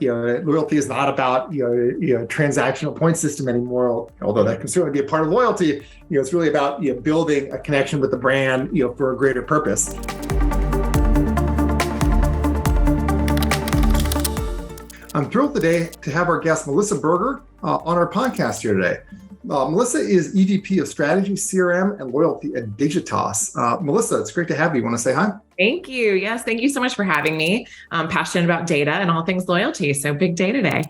loyalty is not about transactional point system anymore. Although that can certainly be a part of loyalty, it's really about building a connection with the brand, for a greater purpose. I'm thrilled today to have our guest Melissa Berger on our podcast here today. Melissa is EVP of Strategy, CRM, and Loyalty at Digitas. Melissa, it's great to have you. You want to say hi? Thank you. Yes, thank you so much for having me. I'm passionate about data and all things loyalty, so big day today.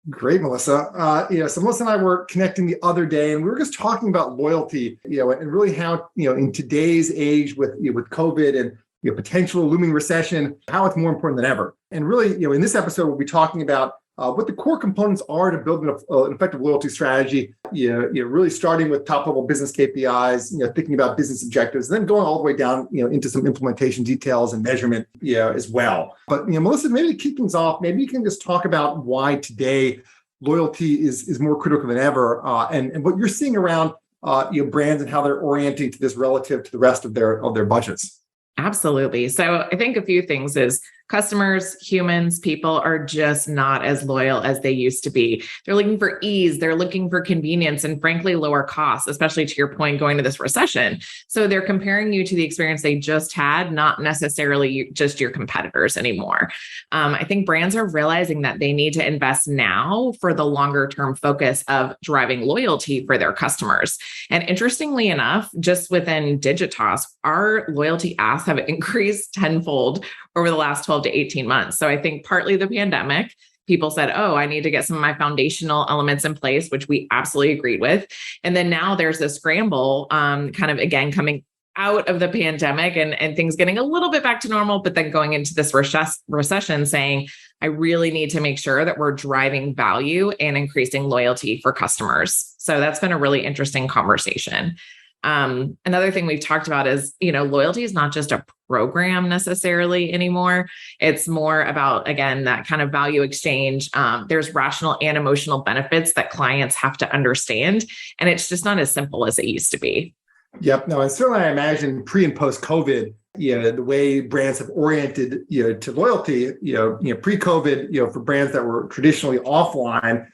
Great, Melissa. So Melissa and I were connecting the other day, and we were just talking about loyalty, and really how, in today's age with COVID and potential looming recession, how it's more important than ever. And really, in this episode, we'll be talking about what the core components are to build an effective loyalty strategy. Really starting with top-level business KPIs, thinking about business objectives, and then going all the way down, into some implementation details and measurement, as well. But Melissa, maybe to kick things off, maybe you can just talk about why today loyalty is more critical than ever, and what you're seeing around brands and how they're orienting to this relative to the rest of their budgets. Absolutely. So I think a few things is customers, humans, people are just not as loyal as they used to be. They're looking for ease. They're looking for convenience and frankly, lower costs, especially to your point, going to this recession. So they're comparing you to the experience they just had, not necessarily just your competitors anymore. I think brands are realizing that they need to invest now for the longer term focus of driving loyalty for their customers. And interestingly enough, just within Digitas, our loyalty asks have increased tenfold over the last 12 to 18 months. So I think partly the pandemic, people said, oh, I need to get some of my foundational elements in place, which we absolutely agreed with. And then now there's this scramble kind of again coming out of the pandemic and things getting a little bit back to normal, but then going into this recession saying, I really need to make sure that we're driving value and increasing loyalty for customers. So that's been a really interesting conversation. Another thing we've talked about is, loyalty is not just a program necessarily anymore. It's more about, again, that kind of value exchange. There's rational and emotional benefits that clients have to understand. And it's just not as simple as it used to be. Yep. No, and certainly I imagine pre and post COVID, the way brands have oriented, to loyalty, pre-COVID, for brands that were traditionally offline,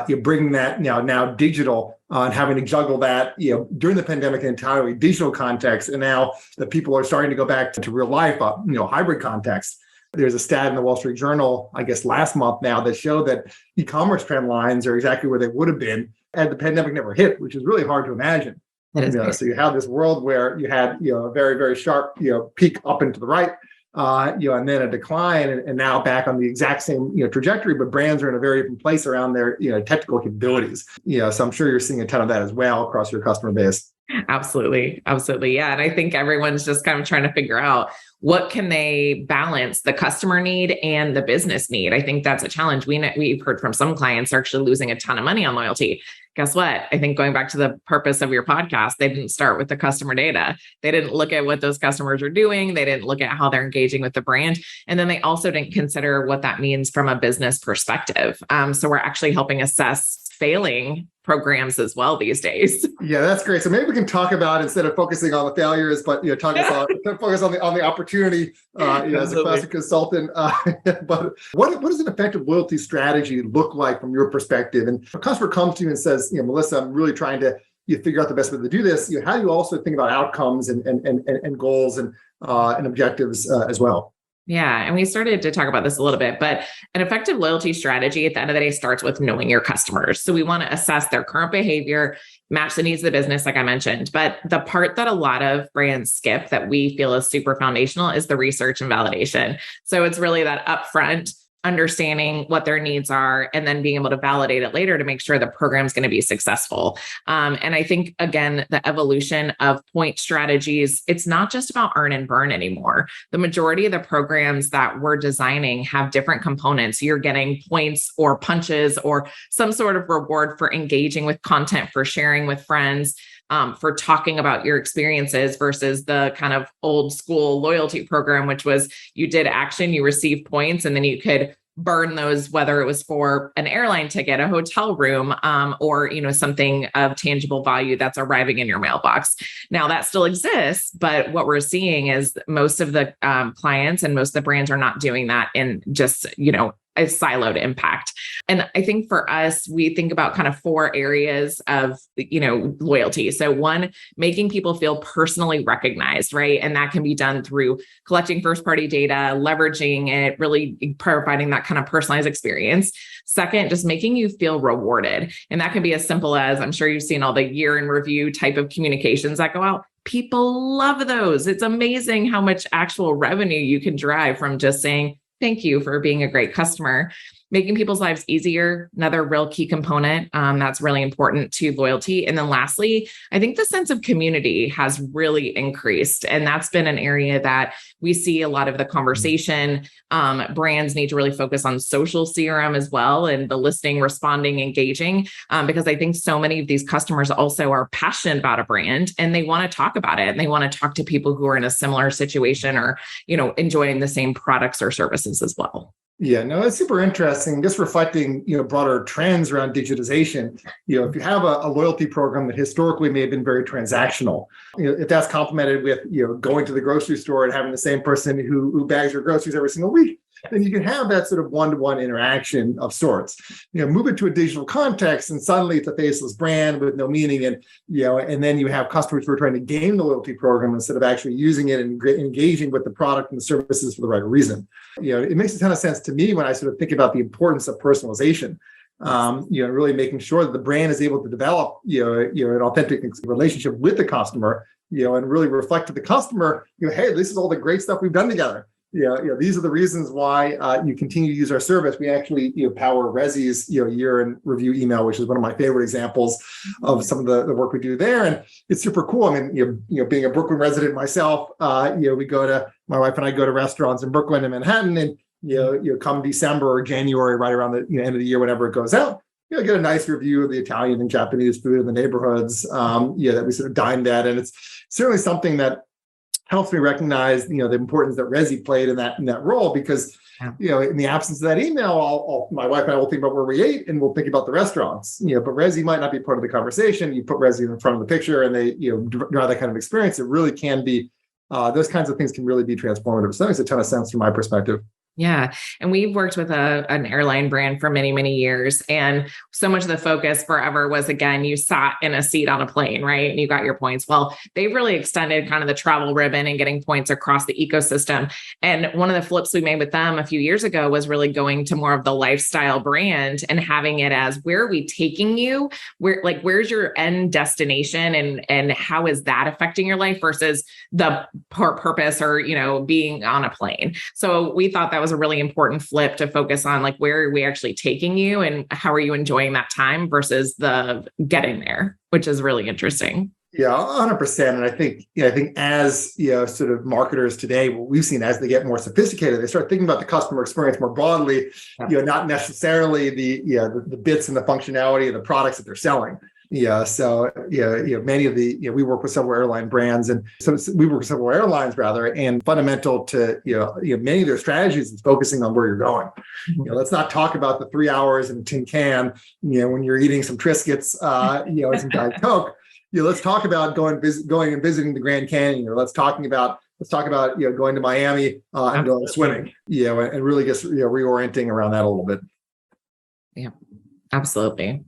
you're bringing that now digital and having to juggle that, during the pandemic in entirely digital context. And now that people are starting to go back to real life, hybrid context. There's a stat in the Wall Street Journal, I guess last month now, that showed that e-commerce trend lines are exactly where they would have been had the pandemic never hit, which is really hard to imagine. So you have this world where you had, a very, very sharp, peak up and to the right, and then a decline, and now back on the exact same, trajectory, but brands are in a very different place around their, technical capabilities. So I'm sure you're seeing a ton of that as well across your customer base. Absolutely. Absolutely. Yeah. And I think everyone's just kind of trying to figure out what can they balance the customer need and the business need. I think that's a challenge. We've heard from some clients are actually losing a ton of money on loyalty. Guess what? I think going back to the purpose of your podcast, they didn't start with the customer data. They didn't look at what those customers are doing. They didn't look at how they're engaging with the brand. And then they also didn't consider what that means from a business perspective. So we're actually helping assess failing programs as well these days. Yeah, that's great. So maybe we can talk about, instead of focusing on the failures, but focus on the opportunity. As a classic consultant. But what does an effective loyalty strategy look like from your perspective? And if a customer comes to you and says, Melissa, I'm really trying to figure out the best way to do this. How do you also think about outcomes and goals and objectives as well? Yeah. And we started to talk about this a little bit, but an effective loyalty strategy at the end of the day starts with knowing your customers. So we want to assess their current behavior, match the needs of the business, like I mentioned. But the part that a lot of brands skip that we feel is super foundational is the research and validation. So it's really that upfront understanding what their needs are, and then being able to validate it later to make sure the program is going to be successful. And I think, again, the evolution of point strategies, it's not just about earn and burn anymore. The majority of the programs that we're designing have different components. You're getting points or punches or some sort of reward for engaging with content, for sharing with friends, for talking about your experiences, versus the kind of old school loyalty program, which was you did action, you received points, and then you could burn those, whether it was for an airline ticket, a hotel room, or, something of tangible value that's arriving in your mailbox. Now that still exists, but what we're seeing is most of the clients and most of the brands are not doing that in just, a siloed impact. And I think for us, we think about kind of 4 areas of, loyalty. So one, making people feel personally recognized, right? And that can be done through collecting first-party data, leveraging it, really providing that kind of personalized experience. Second, just making you feel rewarded. And that can be as simple as, I'm sure you've seen all the year in review type of communications that go out. People love those. It's amazing how much actual revenue you can drive from just saying, thank you for being a great customer. Making people's lives easier, another real key component that's really important to loyalty. And then lastly, I think the sense of community has really increased. And that's been an area that we see a lot of the conversation. Brands need to really focus on social CRM as well, and the listening, responding, engaging, because I think so many of these customers also are passionate about a brand and they want to talk about it. And they want to talk to people who are in a similar situation or, enjoying the same products or services as well. Yeah, no, it's super interesting. Just reflecting, broader trends around digitization. If you have a loyalty program that historically may have been very transactional, if that's complemented with, going to the grocery store and having the same person who bags your groceries every single week, then you can have that sort of one-to-one interaction of sorts. Move it to a digital context, and suddenly it's a faceless brand with no meaning. And then you have customers who are trying to game the loyalty program instead of actually using it and engaging with the product and the services for the right reason. It makes a ton of sense to me when I sort of think about the importance of personalization. Really making sure that the brand is able to develop, an authentic relationship with the customer, and really reflect to the customer, hey, this is all the great stuff we've done together. These are the reasons why you continue to use our service. We actually, power Resi's, year in review email, which is one of my favorite examples of some of the work we do there. And it's super cool. I mean, being a Brooklyn resident myself, my wife and I go to restaurants in Brooklyn and Manhattan, and come December or January, right around the end of the year, whenever it goes out, get a nice review of the Italian and Japanese food in the neighborhoods, that we sort of dined at. And it's certainly something that helps me recognize, the importance that Resi played in that role, because, in the absence of that email, my wife and I will think about where we ate and we'll think about the restaurants, but Resi might not be part of the conversation. You put Resi in front of the picture and they, draw that kind of experience. It really can be, those kinds of things can really be transformative. So that makes a ton of sense from my perspective. Yeah. And we've worked with an airline brand for many, many years. And so much of the focus forever was, again, you sat in a seat on a plane, right? And you got your points. Well, they've really extended kind of the travel ribbon and getting points across the ecosystem. And one of the flips we made with them a few years ago was really going to more of the lifestyle brand and having it as, where are we taking you? Where's your end destination, and how is that affecting your life versus the purpose or, being on a plane. So we thought that was a really important flip to focus on, where are we actually taking you and how are you enjoying that time versus the getting there, which is really interesting. Yeah, 100%. And I think as, sort of marketers today, what we've seen as they get more sophisticated, they start thinking about the customer experience more broadly, not necessarily the bits and the functionality of the products that they're selling. So many of we work with several airline brands, and so we work with several airlines rather, and fundamental to many of their strategies is focusing on where you're going. Let's not talk about the 3 hours in a tin can, when you're eating some Triscuits, and some Diet Coke. Let's talk about going and visiting the Grand Canyon, or let's talk about going to Miami and going swimming, and really just reorienting around that a little bit. Yeah. Absolutely.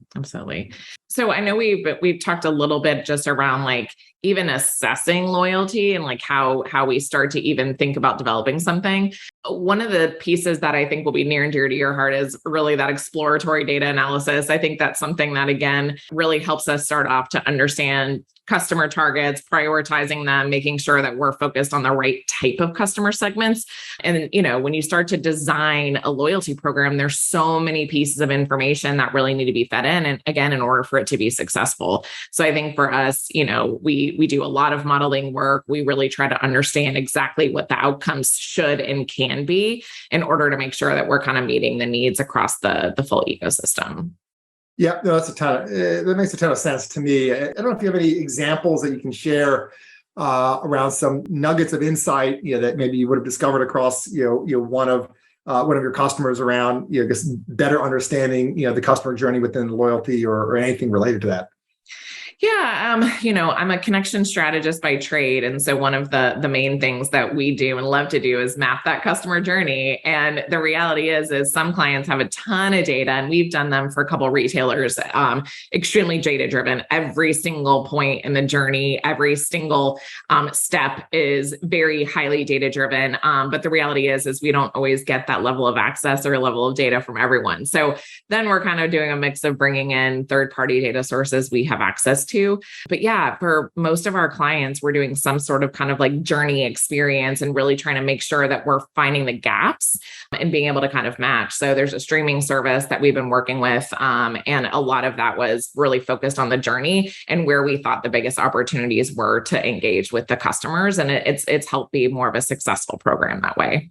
So I know we've talked a little bit just around even assessing loyalty and how we start to even think about developing something. One of the pieces that I think will be near and dear to your heart is really that exploratory data analysis. I think that's something that, again, really helps us start off to understand customer targets, prioritizing them, making sure that we're focused on the right type of customer segments. And, when you start to design a loyalty program, there's so many pieces of information that really need to be fed in. And again, in order for it to be successful. So I think for us, we do a lot of modeling work. We really try to understand exactly what the outcomes should and can be in order to make sure that we're kind of meeting the needs across the full ecosystem. Yeah, no, that makes a ton of sense to me. I don't know if you have any examples that you can share around some nuggets of insight, that maybe you would have discovered across, one of your customers around, just better understanding, the customer journey within loyalty or anything related to that. I'm a connection strategist by trade. And so one of the main things that we do and love to do is map that customer journey. And the reality is some clients have a ton of data, and we've done them for a couple of retailers, extremely data driven. Every single point in the journey, every single step is very highly data driven. But the reality is we don't always get that level of access or level of data from everyone. So then we're kind of doing a mix of bringing in third-party data sources we have access to. But yeah, for most of our clients, we're doing some sort of kind of like journey experience and really trying to make sure that we're finding the gaps and being able to kind of match. So there's a streaming service that we've been working with. And a lot of that was really focused on the journey and where we thought the biggest opportunities were to engage with the customers. And it's helped be more of a successful program that way.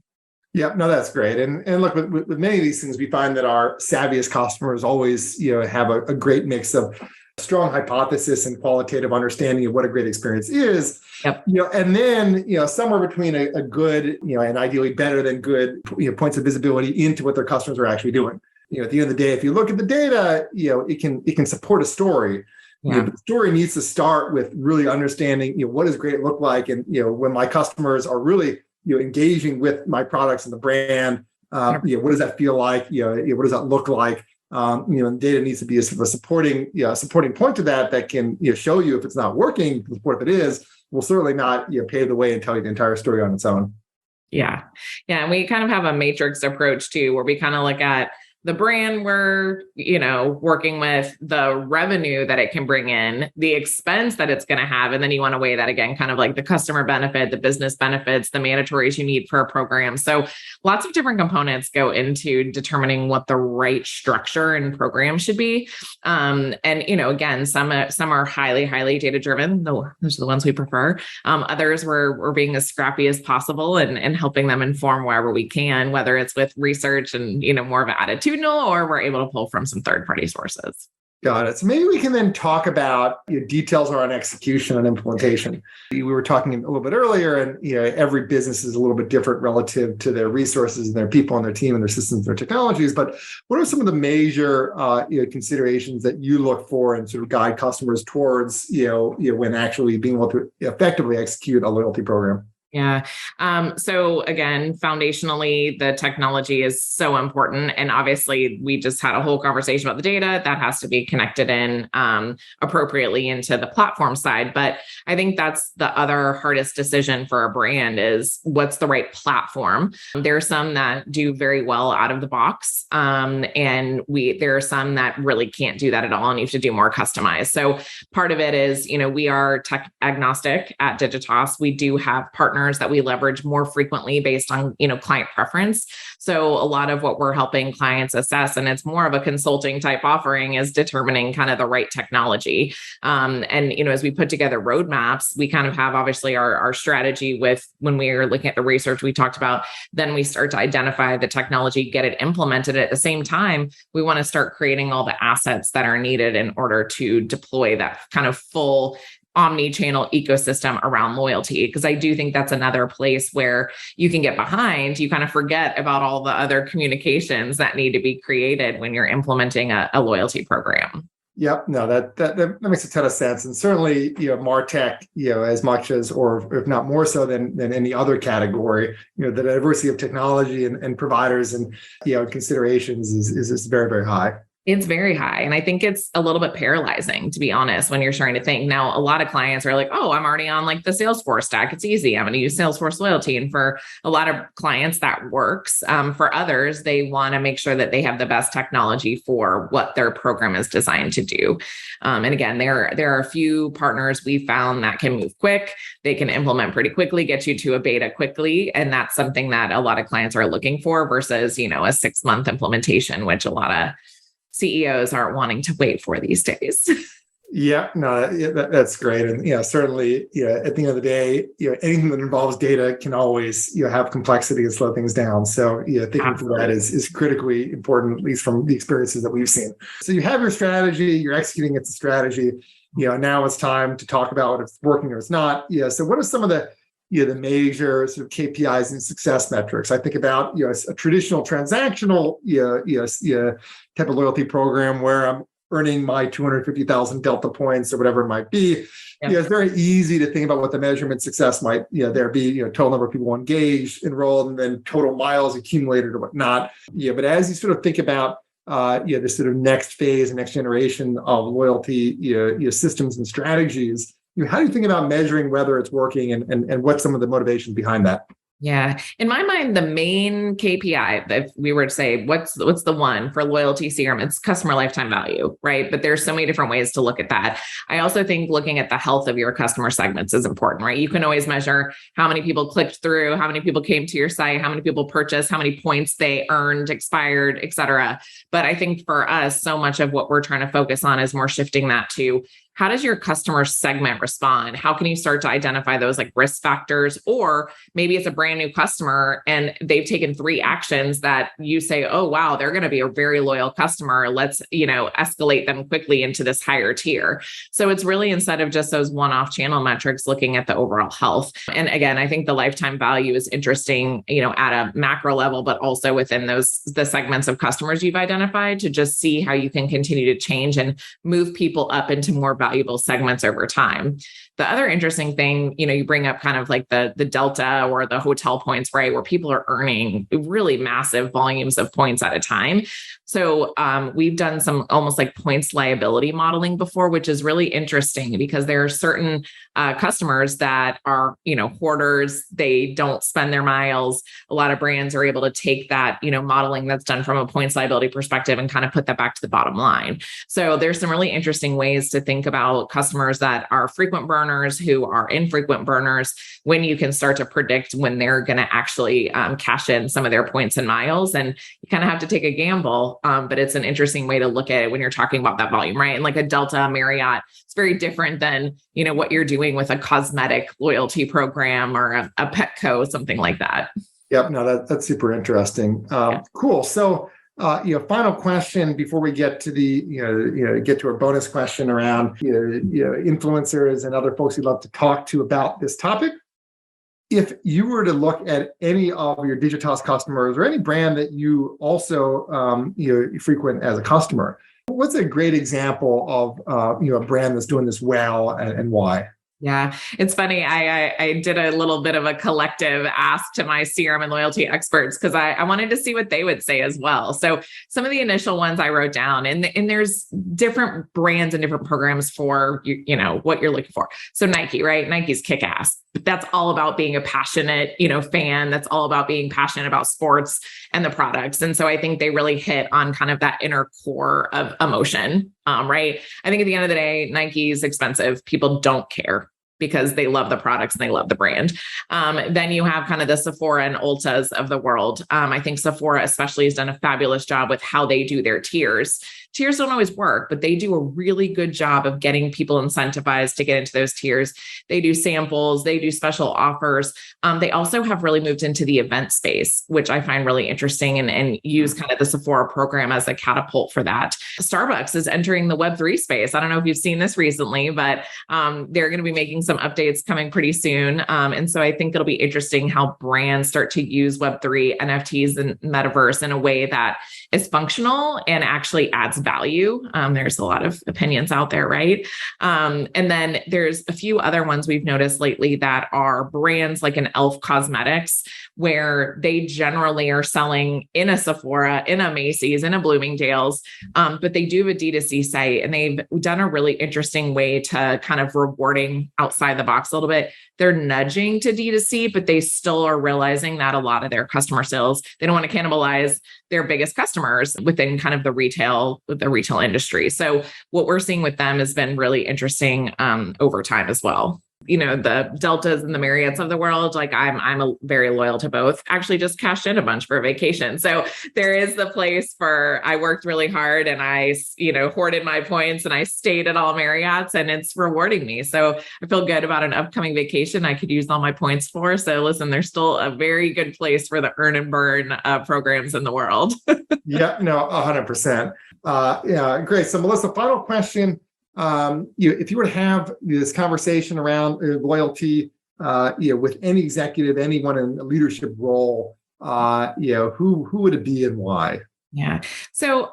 Yeah, no, that's great. And look, with many of these things, we find that our savviest customers always, have a great mix of strong hypothesis and qualitative understanding of what a great experience is. Yep. And then, somewhere between a good, and ideally better than good, points of visibility into what their customers are actually doing. At the end of the day, if you look at the data, it can support a story. Yeah. The story needs to start with really understanding, what does great look like? And, when my customers are really, engaging with my products and the brand, what does that feel like? What does that look like? And data needs to be a sort of a supporting point to that can, show you if it's not working, or if it is, will certainly not, pave the way and tell you the entire story on its own. Yeah. Yeah. And we kind of have a matrix approach too, where we kind of look at the brand we're, working with, the revenue that it can bring in, the expense that it's going to have. And then you want to weigh that again, kind of like the customer benefit, the business benefits, the mandatories you need for a program. So lots of different components go into determining what the right structure and program should be. Again, some are highly data driven. Those are the ones we prefer. Others we're being as scrappy as possible and helping them inform wherever we can, whether it's with research and, more of an attitudinal, or we're able to pull from some third-party sources. Got it. So maybe we can then talk about details around execution and implementation. We were talking a little bit earlier, and every business is a little bit different relative to their resources and their people and their team and their systems and their technologies. But what are some of the major considerations that you look for and sort of guide customers towards when actually being able to effectively execute a loyalty program? Yeah. So again, foundationally, the technology is so important. And obviously, we just had a whole conversation about the data that has to be connected in appropriately into the platform side. But I think that's the other hardest decision for a brand is what's the right platform. There are some that do very well out of the box. And there are some that really can't do that at all. And you have to do more customized. So part of it is, we are tech agnostic at Digitas. We do have partners that we leverage more frequently based on, client preference. So a lot of what we're helping clients assess, and it's more of a consulting type offering, is determining kind of the right technology. As we put together roadmaps, we kind of have obviously our strategy with when we are looking at the research we talked about, then we start to identify the technology, get it implemented. At the same time, we want to start creating all the assets that are needed in order to deploy that kind of full omni-channel ecosystem around loyalty. Because I do think that's another place where you can get behind. You kind of forget about all the other communications that need to be created when you're implementing a loyalty program. Yep. No, that makes a ton of sense. And certainly, MarTech, as much as, or if not more so than any other category, the diversity of technology and providers and, considerations is very, very high. It's very high. And I think it's a little bit paralyzing, to be honest, when you're starting to think. Now, a lot of clients are like, oh, I'm already on like the Salesforce stack. It's easy. I'm going to use Salesforce loyalty. And for a lot of clients, that works. For others, they want to make sure that they have the best technology for what their program is designed to do. And again, there are a few partners we found that can move quick. They can implement pretty quickly, get you to a beta quickly. And that's something that a lot of clients are looking for versus, a 6-month implementation, which a lot of CEOs aren't wanting to wait for these days. Yeah, no, that's great. And, certainly, at the end of the day, anything that involves data can always, have complexity and slow things down. So, thinking through that is critically important, at least from the experiences that we've seen. So you have your strategy, you're executing its strategy. Now it's time to talk about what it's working or it's not. So what are some of the major sort of KPIs and success metrics? I think about, a traditional transactional, type of loyalty program where I'm earning my 250,000 Delta points or whatever it might be. Yep. It's very easy to think about what the measurement success might, there be, total number of people engaged, enrolled, and then total miles accumulated or whatnot. But as you sort of think about, this sort of next phase and next generation of loyalty, systems and strategies, how do you think about measuring whether it's working and what's some of the motivation behind that? Yeah. In my mind, the main KPI, if we were to say, what's the one for loyalty CRM, it's customer lifetime value, right? But there's so many different ways to look at that. I also think looking at the health of your customer segments is important, right? You can always measure how many people clicked through, how many people came to your site, how many people purchased, how many points they earned, expired, et cetera. But I think for us, so much of what we're trying to focus on is more shifting that to how does your customer segment respond? How can you start to identify those like risk factors? Or maybe it's a brand new customer and they've taken 3 actions that you say, oh, wow, they're going to be a very loyal customer. Let's, escalate them quickly into this higher tier. So it's really, instead of just those one-off channel metrics, looking at the overall health. And again, I think the lifetime value is interesting, at a macro level, but also within the segments of customers you've identified, to just see how you can continue to change and move people up into more valuable segments over time. The other interesting thing, you bring up kind of like the Delta or the hotel points, right? Where people are earning really massive volumes of points at a time. So we've done some almost like points liability modeling before, which is really interesting because there are certain customers that are, hoarders. They don't spend their miles. A lot of brands are able to take that, modeling that's done from a points liability perspective and kind of put that back to the bottom line. So there's some really interesting ways to think about customers that are frequent burners, who are infrequent burners, when you can start to predict when they're going to actually cash in some of their points and miles. And you kind of have to take a gamble, but it's an interesting way to look at it when you're talking about that volume, right? And like a Delta, Marriott, it's very different than, what you're doing with a cosmetic loyalty program or a Petco, something like that. Yep. No, that's super interesting. Cool. So, final question before we get to get to our bonus question around, influencers and other folks you'd love to talk to about this topic. If you were to look at any of your Digitas customers or any brand that you also, frequent as a customer, what's a great example of, a brand that's doing this well and why? Yeah, it's funny. I did a little bit of a collective ask to my CRM and loyalty experts because I wanted to see what they would say as well. So some of the initial ones I wrote down, and there's different brands and different programs for what you're looking for. So Nike, right? Nike's kick-ass. But that's all about being a passionate, fan. That's all about being passionate about sports and the products. And so I think they really hit on kind of that inner core of emotion, right? I think at the end of the day, Nike's expensive. People don't care because they love the products and they love the brand. Then you have kind of the Sephora and Ultas of the world. I think Sephora especially has done a fabulous job with how they do their tiers. Tiers don't always work, but they do a really good job of getting people incentivized to get into those tiers. They do samples, they do special offers. They also have really moved into the event space, which I find really interesting, and use kind of the Sephora program as a catapult for that. Starbucks is entering the Web3 space. I don't know if you've seen this recently, but they're going to be making some updates coming pretty soon. And so I think it'll be interesting how brands start to use Web3, NFTs, and metaverse in a way that is functional and actually adds value. There's a lot of opinions out there, right? And then there's a few other ones we've noticed lately that are brands like an Elf Cosmetics, where they generally are selling in a Sephora, in a Macy's, in a Bloomingdale's, but they do have a D2C site, and they've done a really interesting way to kind of rewarding outside the box a little bit. They're nudging to D2C, but they still are realizing that a lot of their customer sales, they don't want to cannibalize their biggest customers within kind of the retail industry. So what we're seeing with them has been really interesting over time as well. The Deltas and the Marriotts of the world, like I'm very loyal to both. Actually just cashed in a bunch for a vacation. So there is the place for, I worked really hard and I, hoarded my points and I stayed at all Marriotts, and it's rewarding me. So I feel good about an upcoming vacation I could use all my points for. So listen, there's still a very good place for the earn and burn programs in the world. Yeah, no, 100%. Yeah, great. So Melissa, final question. If you were to have this conversation around loyalty, with any executive, anyone in a leadership role, who would it be and why? Yeah. So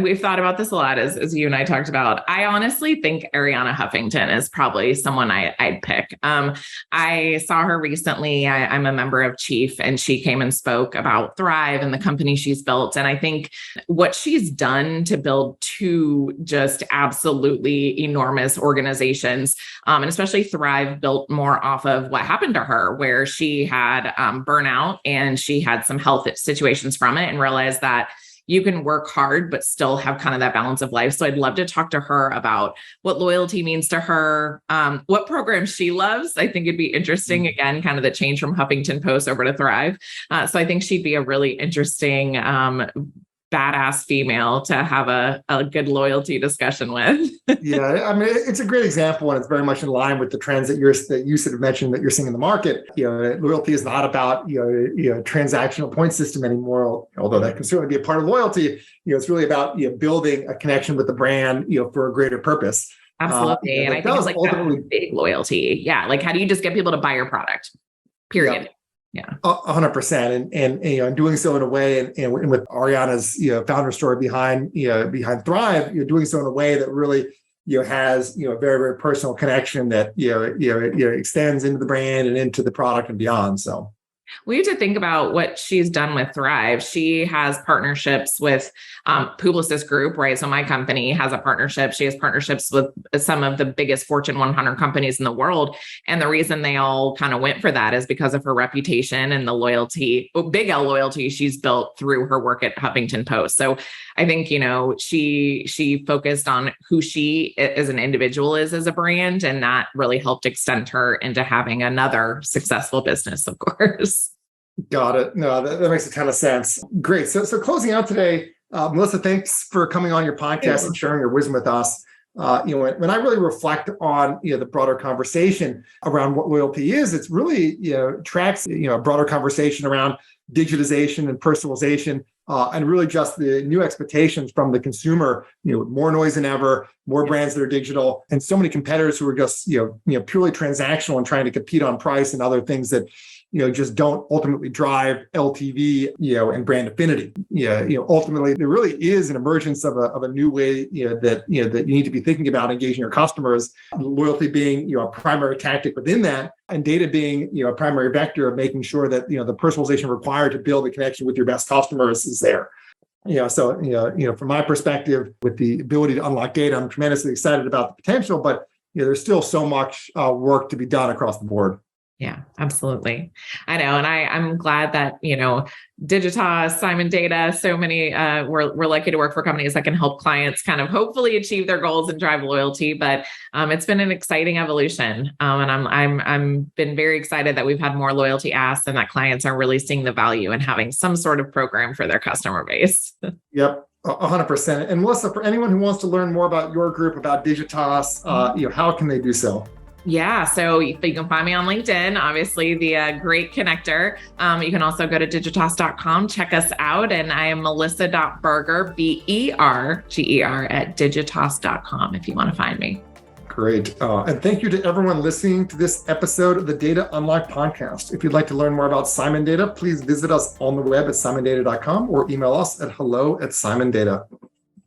we've thought about this a lot as you and I talked about. I honestly think Ariana Huffington is probably someone I'd pick. I saw her recently. I'm a member of Chief, and she came and spoke about Thrive and the company she's built. And I think what she's done to build two just absolutely enormous organizations, and especially Thrive built more off of what happened to her, where she had burnout and she had some health situations from it and realized that you can work hard, but still have kind of that balance of life. So I'd love to talk to her about what loyalty means to her, what programs she loves. I think it'd be interesting, again, kind of the change from Huffington Post over to Thrive. So I think she'd be a really interesting, badass female to have a good loyalty discussion with. Yeah, I mean, it's a great example, and it's very much in line with the trends that you sort of mentioned that you're seeing in the market. Loyalty is not about transactional point system anymore, although that can certainly be a part of loyalty. It's really about building a connection with the brand, for a greater purpose. Absolutely, and I think it's like ultimately big loyalty. Yeah, like how do you just get people to buy your product? Period. Yeah. Yeah, 100%, and doing so in a way, and with Ariana's founder story behind Thrive, doing so in a way that really has a very, very personal connection that extends into the brand and into the product and beyond. So we have to think about what she's done with Thrive. She has partnerships with Publicis Group, right? So my company has a partnership. She has partnerships with some of the biggest Fortune 100 companies in the world. And the reason they all kind of went for that is because of her reputation and the loyalty, big L loyalty she's built through her work at Huffington Post. So I think, she focused on who she as an individual is as a brand, and that really helped extend her into having another successful business, of course. Got it. No, that makes a ton of sense. Great. So closing out today, Melissa, thanks for coming on your podcast and sharing your wisdom with us. When I really reflect on the broader conversation around what loyalty is, it's really tracks a broader conversation around digitization and personalization, and really just the new expectations from the consumer. More noise than ever, more brands that are digital, and so many competitors who are just purely transactional and trying to compete on price and other things that just don't ultimately drive LTV, and brand affinity. Ultimately, there really is an emergence of a new way, that you need to be thinking about engaging your customers. Loyalty being, a primary tactic within that, and data being, a primary vector of making sure that the personalization required to build a connection with your best customers is there. From my perspective, with the ability to unlock data, I'm tremendously excited about the potential, but there's still so much work to be done across the board. Yeah, absolutely. I know. And I'm glad that, Digitas, Simon Data, so many, we're lucky to work for companies that can help clients kind of hopefully achieve their goals and drive loyalty. But it's been an exciting evolution. And I'm been very excited that we've had more loyalty asks and that clients are really seeing the value in having some sort of program for their customer base. Yep. 100%. And Melissa, for anyone who wants to learn more about your group, about Digitas, how can they do so? Yeah, so you can find me on LinkedIn, obviously the great connector. You can also go to digitas.com, check us out. And I am Melissa.Berger, Berger at digitas.com if you want to find me. Great. And thank you to everyone listening to this episode of the Data Unlocked podcast. If you'd like to learn more about Simon Data, please visit us on the web at simondata.com or email us at hello@simondata.